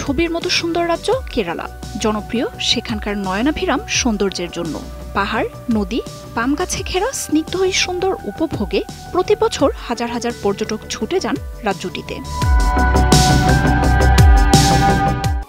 ছবির মতো সুন্দর রাজ্য কেরালা, জনপ্রিয় সেখানকার নয়নাভিরাম সৌন্দর্যের জন্য। পাহাড়, নদী, পাম গাছে ঘেরা স্নিগ্ধ এই সুন্দর উপভোগে প্রতি বছর হাজার হাজার পর্যটক ছুটে যান রাজ্যটিতে।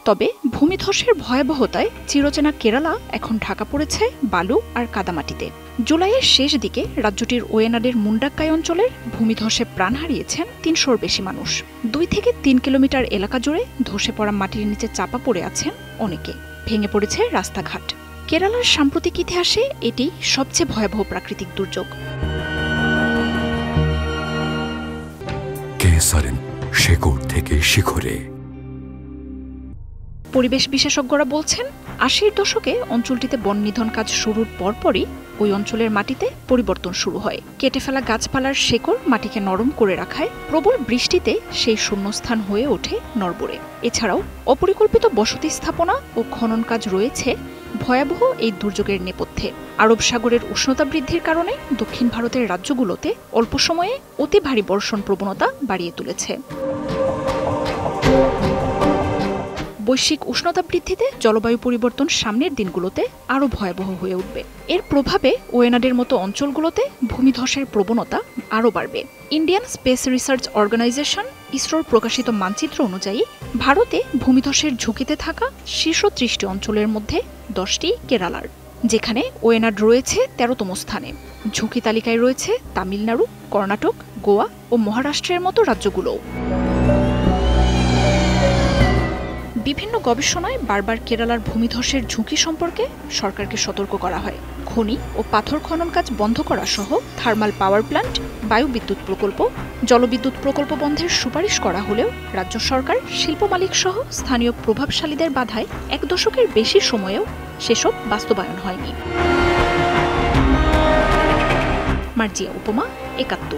তবে ভূমিধসের ভয়াবহতায় চিরচেনা কেরালা এখন ঢাকা পড়েছে বালু আর কাদামাটিতে। জুলাইয়ের শেষ দিকে রাজ্যটির ওয়েনাডের মুন্ডাক্কাই অঞ্চলের ভূমিধসে প্রাণ হারিয়েছেন ৩০০-র বেশি মানুষ। ২ থেকে ৩ কিলোমিটার এলাকা জুড়ে ধসে পড়া মাটির নিচে চাপা পড়ে আছেন অনেকে। ভেঙে পড়েছে রাস্তাঘাট। কেরালার সাম্প্রতিক ইতিহাসে এটি সবচেয়ে ভয়াবহ প্রাকৃতিক দুর্যোগ। শেকড় থেকে শিখরে। পরিবেশ বিশেষজ্ঞরা বলছেন, ৮০-র দশকে অঞ্চলটিতে বন নিধন কাজ শুরুর পরপরই ওই অঞ্চলের মাটিতে পরিবর্তন শুরু হয়। কেটে ফেলা গাছপালার শেকড় মাটিকে নরম করে রাখায় প্রবল বৃষ্টিতে সেই শূন্যস্থান হয়ে ওঠে নড়বড়ে। এছাড়াও অপরিকল্পিত বসতি স্থাপনা ও খনন কাজ রয়েছে ভয়াবহ এই দুর্যোগের নেপথ্যে। আরব সাগরের উষ্ণতা বৃদ্ধির কারণে দক্ষিণ ভারতের রাজ্যগুলোতে অল্প সময়ে অতি ভারী বর্ষণ প্রবণতা বাড়িয়ে তুলেছে। বৈশ্বিক উষ্ণতা বৃদ্ধিতে জলবায়ু পরিবর্তন সামনের দিনগুলোতে আরও ভয়াবহ হয়ে উঠবে। এর প্রভাবে ওয়েনাডের মতো অঞ্চলগুলোতে ভূমিধসের প্রবণতা আরও বাড়বে। ইন্ডিয়ান স্পেস রিসার্চ অর্গানাইজেশন ইসরোর প্রকাশিত মানচিত্র অনুযায়ী ভারতে ভূমিধসের ঝুঁকিতে থাকা শীর্ষ ৩০টি অঞ্চলের মধ্যে 10টি কেরালার, যেখানে ওয়েনাড রয়েছে 13তম স্থানে। ঝুঁকি তালিকায় রয়েছে তামিলনাড়ু, কর্ণাটক, গোয়া ও মহারাষ্ট্রের মতো রাজ্যগুলোও। বিভিন্ন গবেষণায় বারবার কেরালার ভূমিধসের ঝুঁকি সম্পর্কে সরকারকে সতর্ক করা হয়। খনি ও পাথর খনন কাজ বন্ধ করা সহ থার্মাল পাওয়ার প্ল্যান্ট, বায়ু বিদ্যুৎ প্রকল্প, জলবিদ্যুৎ প্রকল্প বন্ধের সুপারিশ করা হলেও রাজ্য সরকার, শিল্প মালিক সহ স্থানীয় প্রভাবশালীদের বাধায় 1 দশকের বেশি সময়েও সেসব বাস্তবায়ন হয়নি। মার্জিয়া উপমা, ৭১।